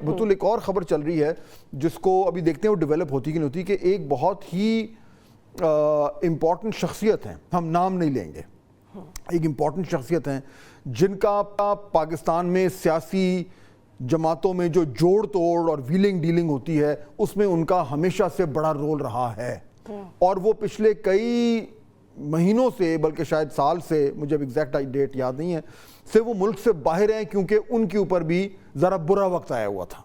بطول ایک اور خبر چل رہی ہے جس کو ابھی دیکھتے ہیں وہ ڈیولپ ہوتی کہ نہیں ہوتی، کہ ایک بہت ہی امپورٹنٹ شخصیت ہیں، ہم نام نہیں لیں گے، ایک امپورٹنٹ شخصیت ہیں جن کا پاکستان میں سیاسی جماعتوں میں جو جوڑ توڑ اور ویلنگ ڈیلنگ ہوتی ہے اس میں ان کا ہمیشہ سے بڑا رول رہا ہے، اور وہ پچھلے کئی مہینوں سے بلکہ شاید سال سے، مجھے اب ایگزیکٹ ڈیٹ یاد نہیں ہے، سے وہ ملک سے باہر ہیں کیونکہ ان کے اوپر بھی ذرا برا وقت آیا ہوا تھا۔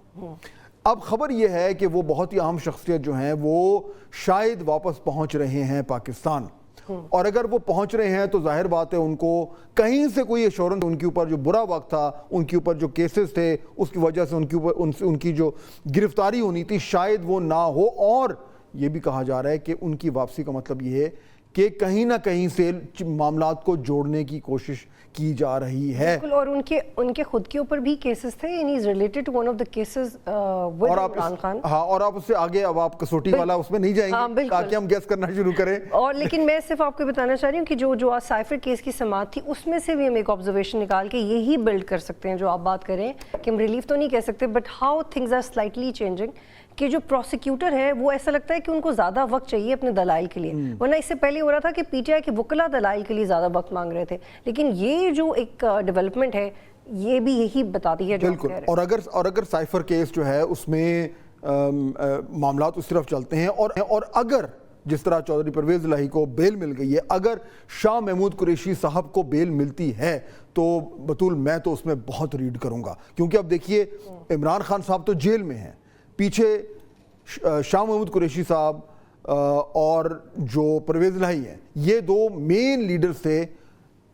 اب خبر یہ ہے کہ وہ بہت ہی اہم شخصیت جو ہیں وہ شاید واپس پہنچ رہے ہیں پاکستان، اور اگر وہ پہنچ رہے ہیں تو ظاہر بات ہے ان کو کہیں سے کوئی ایشورنس، ان کے اوپر جو برا وقت تھا، ان کے اوپر جو کیسز تھے اس کی وجہ سے ان کی جو گرفتاری ہونی تھی شاید وہ نہ ہو، اور یہ بھی کہا جا رہا ہے کہ ان کی واپسی کا مطلب یہ ہے کہ کہیں نہ کہیں سے معاملات کو جوڑنے کی کوشش کی جا رہی ہے۔ بالکل، اور ان کے خود کے اوپر بھی کیسز تھے، یعنی is related to one of the cases with Imran Khan. ہاں، اور آپ اس سے آگے اب آپ کسوٹی والا اس میں نہیں جائیں گے تاکہ ہم گیس کرنا شروع کریں۔ اور لیکن میں صرف آپ کو بتانا چاہ رہی ہوں کہ جو سائفر کیس کی سماعت تھی اس میں سے بھی ہم ایک آبزرویشن نکال کے یہی بلڈ کر سکتے ہیں جو آپ بات کریں کہ ہم ریلیف تو نہیں کہہ سکتے، but how things are slightly changing, کہ جو پروسیکیوٹر ہے وہ ایسا لگتا ہے کہ ان کو زیادہ وقت چاہیے اپنے دلائل کے لیے، ورنہ اس سے پہلے ہو رہا تھا کہ پی ٹی آئی کے وکلا دلائل کے لیے زیادہ وقت مانگ رہے تھے، لیکن یہ جو ایک ڈیولپمنٹ ہے یہ بھی یہی بتاتی ہے جو آپ کہہ رہے ہیں۔ اور اگر سائفر کیس جو ہے اس میں معاملات اس طرف چلتے ہیں، اور اگر جس طرح چودھری پرویز الہی کو بیل مل گئی ہے، اگر شاہ محمود قریشی صاحب کو بیل ملتی ہے تو بطول میں تو اس میں بہت ریڈ کروں گا، کیونکہ اب دیکھیے عمران خان صاحب تو جیل میں ہیں، پیچھے شاہ محمود قریشی صاحب اور جو پرویز الہی ہیں یہ دو مین لیڈرز تھے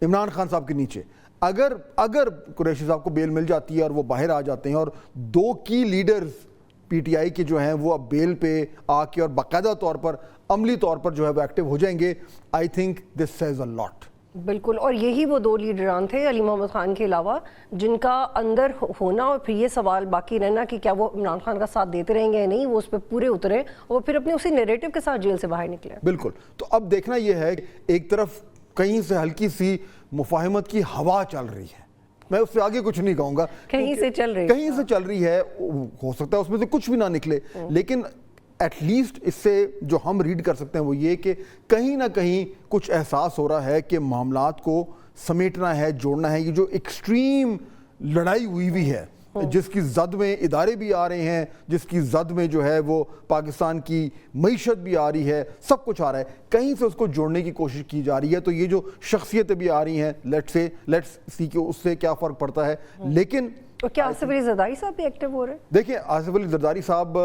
عمران خان صاحب کے نیچے۔ اگر قریشی صاحب کو بیل مل جاتی ہے اور وہ باہر آ جاتے ہیں اور دو کی لیڈرز پی ٹی آئی کے جو ہیں وہ اب بیل پہ آ کے اور باقاعدہ طور پر عملی طور پر جو ہے وہ ایکٹیو ہو جائیں گے، آئی تھنک دس سیز اے لاٹ۔ بالکل، اور یہی وہ دو لیڈران تھے علی محمد خان کے علاوہ جن کا اندر ہونا اور پھر یہ سوال باقی رہنا کہ کیا وہ عمران خان کا ساتھ دیتے رہیں گے یا نہیں، وہ اس پہ پورے اترے اور پھر اپنے اسی نیریٹو کے ساتھ جیل سے باہر نکلے۔ بالکل، تو اب دیکھنا یہ ہے کہ ایک طرف کہیں سے ہلکی سی مفاہمت کی ہوا چل رہی ہے، میں اس سے آگے کچھ نہیں کہوں گا، کہیں سے چل رہی ہے، ہو سکتا ہے اس میں سے کچھ بھی نہ نکلے، لیکن ایٹ لیسٹ اس سے جو ہم ریڈ کر سکتے ہیں وہ یہ کہ کہیں نہ کہیں کچھ احساس ہو رہا ہے کہ معاملات کو سمیٹنا ہے، جوڑنا ہے۔ یہ جو ایکسٹریم لڑائی ہوئی ہے جس کی زد میں ادارے بھی آ رہے ہیں، جس کی زد میں جو ہے وہ پاکستان کی معیشت بھی آ رہی ہے، سب کچھ آ رہا ہے، کہیں سے اس کو جوڑنے کی کوشش کی جا رہی ہے، تو یہ جو شخصیتیں بھی آ رہی ہیں لیٹس سی کہ اس سے کیا فرق پڑتا ہے۔ لیکن کیا آصف علی زرداری صاحب بھی ایکٹیو ہو رہے ہیں؟ دیکھیں آصف علی زرداری صاحب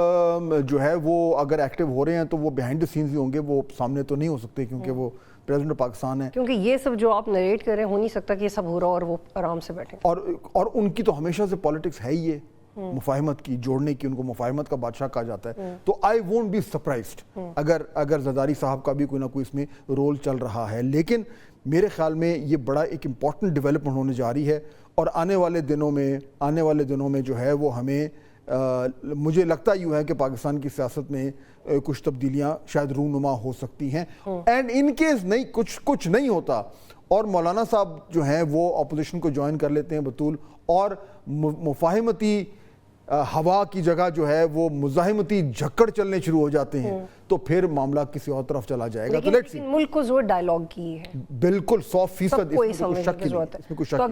جو ہے وہ اگر ایکٹیو ہو رہے ہیں تو وہ بیہائنڈ دی سینز ہی ہوں گے، وہ سامنے تو نہیں ہو سکتے کیونکہ وہ پریزیڈنٹ آف پاکستان ہے، کیونکہ یہ سب جو آپ نریٹ کر رہے ہیں ہو نہیں سکتا کہ یہ سب ہو رہا اور وہ آرام سے بیٹھے، اور ان کی تو ہمیشہ سے پالیٹکس ہے ہی یہ مفاہمت کی، جوڑنے کی، ان کو مفاہمت کا بادشاہ کہا جاتا ہے، تو آئی وونٹ بی سرپرائزڈ اگر زرداری صاحب کا بھی کوئی نہ کوئی اس میں رول چل رہا ہے، لیکن میرے خیال میں یہ بڑا ایک امپورٹنٹ ڈیولپمنٹ ہونے جا رہی ہے، اور آنے والے دنوں میں جو ہے وہ ہمیں مجھے لگتا یوں ہے کہ پاکستان کی سیاست میں کچھ تبدیلیاں شاید رونما ہو سکتی ہیں، اینڈ ان کیس نہیں کچھ نہیں ہوتا اور مولانا صاحب جو ہیں وہ اپوزیشن کو جوائن کر لیتے ہیں بطول، اور مفاہمتی ہوا کی جگہ جو ہے وہ مزاحمتی جھکڑ چلنے شروع ہو جاتے ہیں، تو پھر معاملہ کسی اور طرف چلا جائے گا۔ تو لیکن ملک کو زور ڈائیلاگ کی ہے، بالکل 100%، اس میں کوئی شک نہیں ہے۔